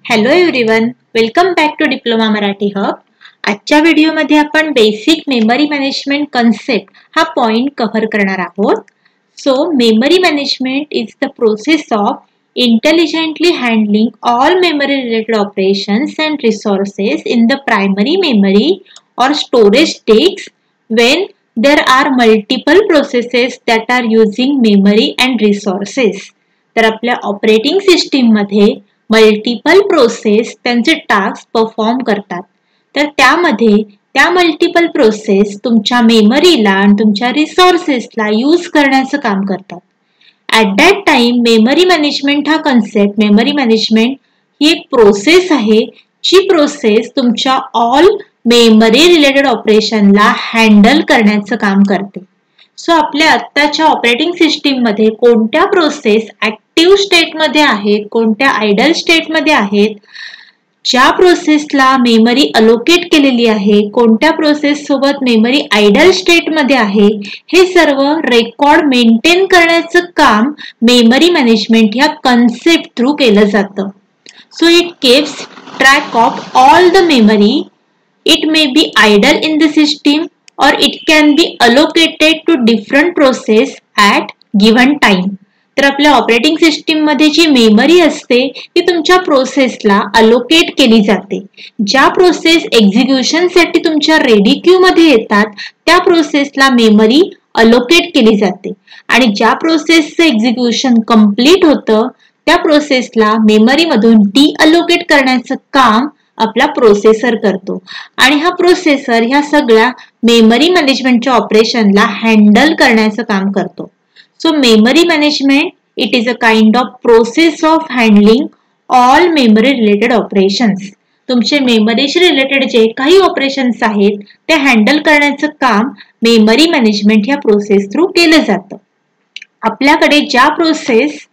Hello everyone, welcome back to diploma Marathi hub. आजच्या व्हिडिओमध्ये आपण बेसिक मेमरी मॅनेजमेंट कन्सेप्ट हा पॉइंट कव्हर करणार आहोत. So memory management is the process of intelligently handling all memory related operations and resources in the primary memory or storage disks when there are multiple processes that are using memory and resources. तर आपल्या operating system मध्ये multiple process त्यांचे task perform करतात. तर त्यामध्ये त्या multiple process तुमच्या मेमरीला आणि तुमच्या रिसोर्सेसला यूज करण्याचं काम करतात. At that time memory management हा कन्सेप्ट, मेमरी मॅनेजमेंट ही एक प्रोसेस आहे जी प्रोसेस तुमच्या ऑल मेमरी रिलेटेड ऑपरेशनला हँडल करण्याचं काम करते. सो आपल्या आत्ताच्या ऑपरेटिंग सिस्टीम मध्ये कोणत्या प्रोसेस ऍक्टिव्ह स्टेटमध्ये आहेत, कोणत्या आयडल स्टेटमध्ये आहेत, ज्या प्रोसेसला मेमरी अलोकेट केलेली आहे, कोणत्या प्रोसेस सोबत मेमरी आयडल स्टेटमध्ये आहे, हे सर्व रेकॉर्ड मेंटेन करण्याचं काम मेमरी मॅनेजमेंट ह्या कन्सेप्ट थ्रू केलं जातं. So it keeps track of all the memory. It may be idle in the system or it can be allocated to different process at given time. तर आपल्या operating system मध्ये जी memory असते ती तुमच्या प्रोसेसला allocate केली जाते. ज्या प्रोसेस एक्झिक्युशन साठी तुमच्या रेडी क्यू मध्ये येतात त्या प्रोसेसला मेमरी अलोकेट केली जाते आणि ज्या प्रोसेसचं एक्झिक्युशन कंप्लीट होतं त्या प्रोसेसला मेमरी मधून डीअलोकेट करण्याचं काम आपला प्रोसेसर करतो आणि हा प्रोसेसर ह्या सगळ्या मेमरी मॅनेजमेंटच्या ऑपरेशनला हँडल करण्याचं काम करतो. So memory management it is a kind of process of handling all memory related operations. तुमचे मेमरीशी रिलेटेड जे काही ऑपरेशन्स आहेत ते हँडल करण्याचं काम मेमरी मॅनेजमेंट ह्या प्रोसेस थ्रू केलं जातं. आपल्याकडे ज्या प्रोसेस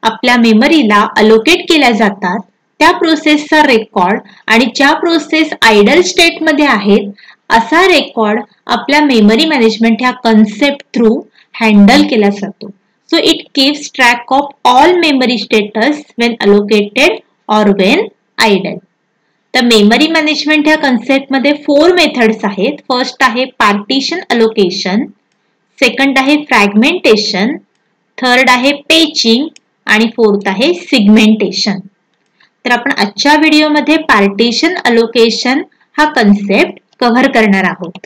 आपल्या मेमरीला अलोकेट केल्या जातात त्या प्रोसेसचा रेकॉर्ड आणि ज्या प्रोसेस आयडल स्टेटमध्ये आहेत असा रेकॉर्ड आपल्या मेमरी मॅनेजमेंट ह्या कन्सेप्ट थ्रू हँडल केला जातो. So it keeps track of all memory status when allocated or when idle. तर मेमरी मॅनेजमेंट ह्या कन्सेप्टमध्ये 4 मेथड्स आहेत. फर्स्ट आहे पार्टिशन अलोकेशन, सेकंड आहे फ्रॅगमेंटेशन, थर्ड आहे पेचिंग आणि फोर्थ आहे सिगमेंटेशन. तर आपण आजच्या व्हिडिओमध्ये पार्टिशन अलोकेशन हा कन्सेप्ट कव्हर करणार आहोत.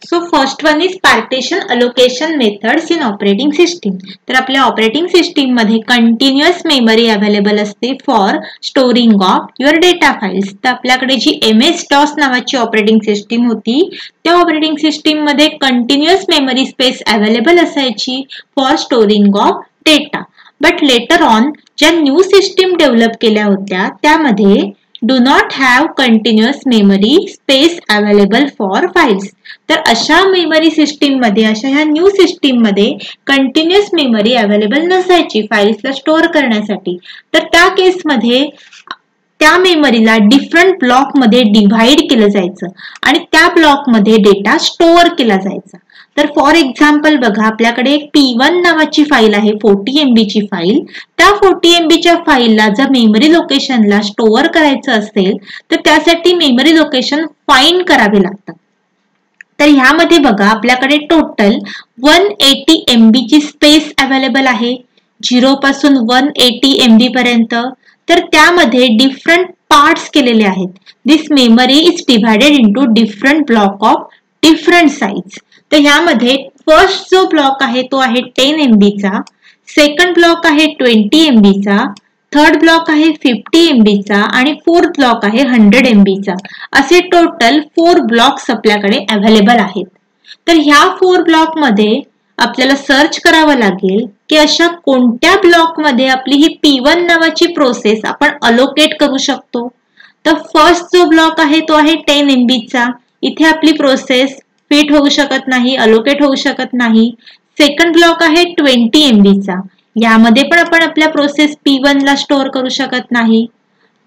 So first one is partition allocation methods in operating system. तर आपल्या ऑपरेटिंग सिस्टीम मध्ये कंटिन्युअस मेमरी अवेलेबल असते for storing of your data files. तर आपल्याकडे जी MS-DOS नावाची ऑपरेटिंग सिस्टीम होती त्या ऑपरेटिंग सिस्टीम मध्ये कंटिन्युअस मेमरी स्पेस अवेलेबल असायची for storing of data. But later on ज्या न्यू सिस्टीम डेव्हलप केल्या होत्या त्यामध्ये do not have continuous memory space available for files. तर अशा मेमरी सिस्टीम मध्ये, अशा ह्या न्यू सिस्टीम मध्ये कंटिन्युअस मेमरी अवेलेबल नसायची फाइल्सला स्टोअर करण्यासाठी. तर त्या केसमध्ये त्या मेमरीला डिफरंट ब्लॉक मध्ये डिव्हाइड केलं जायचं आणि त्या ब्लॉक मध्ये डेटा स्टोअर केला जायचा. तर फॉर एक्झाम्पल बघा, आपल्याकडे एक P1 नावाची फाईल आहे, 40 MB ची फाईल. त्या 40 MB च्या फाईलला जर मेमरी लोकेशनला स्टोअर करायचं असेल तर त्यासाठी मेमरी लोकेशन फाइंड करावे लागतात. तर ह्यामध्ये बघा आपल्याकडे टोटल 180 MB ची स्पेस अवेलेबल आहे, 0 पासून 180 MB पर्यंत. तर त्यामध्ये डिफरंट पार्ट्स केलेले आहेत. This memory is divided into different block of different size. तर ह्यामध्ये फर्स्ट जो ब्लॉक आहे तो आहे 10 MB चा, सेकंड ब्लॉक आहे 20 MB चा, थर्ड ब्लॉक आहे 50 MB चा आणि फोर्थ ब्लॉक आहे 100 MB चा. असे टोटल 4 ब्लॉक्स आपल्याकडे अवेलेबल आहेत. तर ह्या 4 ब्लॉक मध्ये आपल्याला सर्च करावं लागेल की अशा कोणत्या ब्लॉक मध्ये आपली ही P1 नावाची प्रोसेस आपण अलोकेट करू शकतो. तर फर्स्ट जो ब्लॉक आहे तो आहे 10 MB चा. इथे आपली प्रोसेस फिट होऊ शकत नाही, अलोकेट होऊ शकत नाही. सेकंड ब्लॉक आहे 20 MB चा. यामध्ये पण आपण आपल्या प्रोसेस P1 ला स्टोअर करू शकत नाही.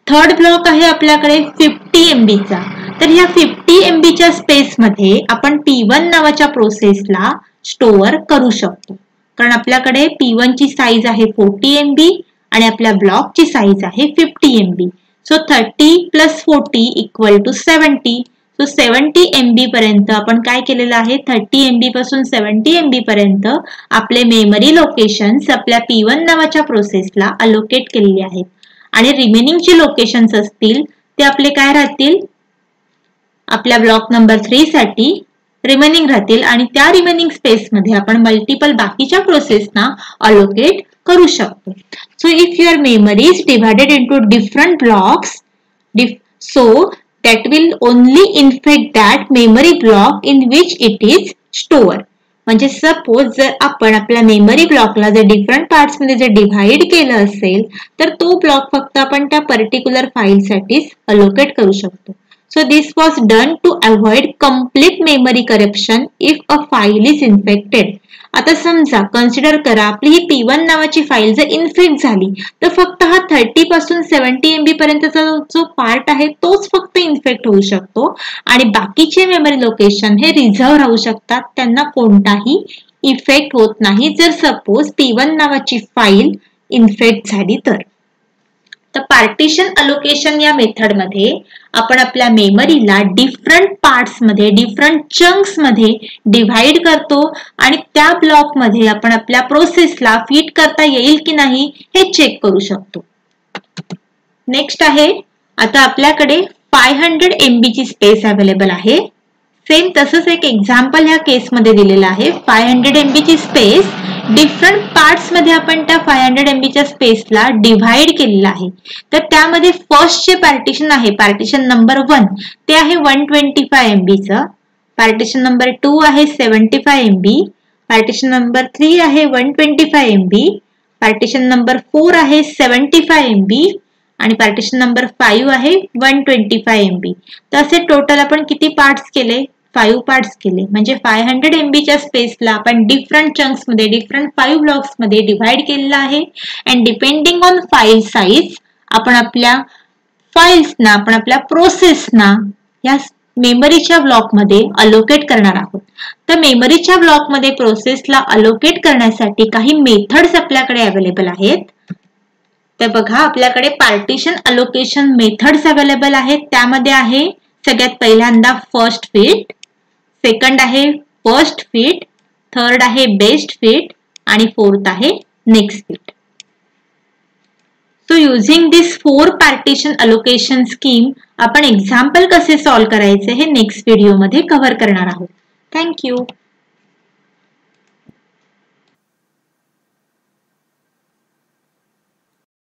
थर्ड ब्लॉक आहे आपल्याकडे 50 MB चा. तर ह्या 50 MB च्या स्पेस मध्ये आपण P1 नावाच्या प्रोसेसला स्टोअर करू शकतो. कारण आपल्याकडे P1 ची साईज आहे 40 MB आणि आपल्या ब्लॉकची साईज आहे 50 MB. So 30 plus 40 equal to 70. So 70 MB पर्यंत आपण काय केलेलं आहे, 30 MB पासून 70 MB पर्यंत आपले मेमरी लोकेशन्स आपल्या P1 नावाच्या प्रोसेसला अलोकेट केलेले आहेत. आणि रिमेनिंगचे लोकेशन्स असतील ते आपले काय राहतील, आपल्या ब्लॉक नंबर 3 साठी रिमेनिंग राहतील आणि त्या रिमेनिंग स्पेसमध्ये आपण मल्टिपल बाकीच्या प्रोसेसना अलोकेट करू शकतो. So if your memory is divided into different blocks, so that will only infect that memory block in which it is stored. म्हणजे सपोज जर आपण आपल्या मेमरी ब्लॉकला जर डिफरंट पार्ट्स मध्ये जर डिव्हाइड केलं असेल तर तो ब्लॉक फक्त आपण त्या पर्टिक्युलर फाईलसाठीच अलोकेट करू शकतो. So this was done to avoid complete memory corruption if a file is infected. आता समजा कन्सिडर करा आपली ही P1 नावाची फाईल जर इन्फेक्ट झाली तर फक्त हा 30 पासून 70 MB पर्यंतचा जो पार्ट आहे तोच फक्त इन्फेक्ट होऊ शकतो आणि बाकीचे मेमरी लोकेशन हे रिझर्व राहू शकतात, त्यांना कोणताही इफेक्ट होत नाही जर सपोज P1 नावाची फाईल इन्फेक्ट झाली तर. तर पार्टिशन अलोकेशन या मेथडमध्ये आपण आपल्या मेमरीला डिफरंट पार्ट्स मध्ये, डिफरंट चंक्स मध्ये डिव्हाइड करतो आणि त्या ब्लॉक मध्ये आपण आपल्या प्रोसेसला फिट करता येईल की नाही हे चेक करू शकतो. नेक्स्ट आहे, आता आपल्याकडे 500 MB ची स्पेस अवेलेबल आहे. सेम तसंच एक एक्झाम्पल ह्या केसमध्ये दिलेलं आहे. 500 MB ची स्पेस डिफरंट पार्ट्स मध्ये आपण त्या 500 MB च्या स्पेसला डिव्हाइड केलेलं आहे. तर त्यामध्ये फर्स्ट जे पार्टिशन आहे, पार्टिशन नंबर 1 ते आहे 125 MB चं, पार्टिशन नंबर 2 आहे 75 MB, पार्टिशन नंबर 3 आहे 125 MB, पार्टिशन नंबर 4 आहे 75 MB आणि पार्टिशन नंबर 5 आहे 125 MB. तर असे टोटल आपण किती पार्ट्स केले, 5 पार्ट्स केले. म्हणजे 500 MB च्या स्पेसला आपण डिफरंट चंक्स मध्ये, डिफरंट 5 ब्लॉक्स मध्ये डिव्हाइड केलेला आहे and depending on file size आपण आपल्या फाईल्सना, आपण आपल्या प्रोसेसना या मेमरीच्या ब्लॉक मध्ये अलोकेट करणार आहोत. तर मेमरीच्या ब्लॉक मध्ये प्रोसेसला अलोकेट करण्यासाठी काही मेथड्स आपल्याकडे अवेलेबल आहेत. तर बघा आपल्याकडे पार्टिशन अलोकेशन मेथड्स अवेलेबल आहेत. त्यामध्ये आहे सगळ्यात पहिल्यांदा फर्स्ट फिट, सेकंड आहे फर्स्ट फिट, थर्ड आहे बेस्ट फिट आणि फोर्थ आहे नेक्स्ट फिट. सो युजिंग दिस 4 पार्टिशन अलोकेशन स्कीम आपण एक्झाम्पल कसे सॉल्व्ह करायचे हे नेक्स्ट व्हिडिओमध्ये कव्हर करणार आहोत. थँक्यू.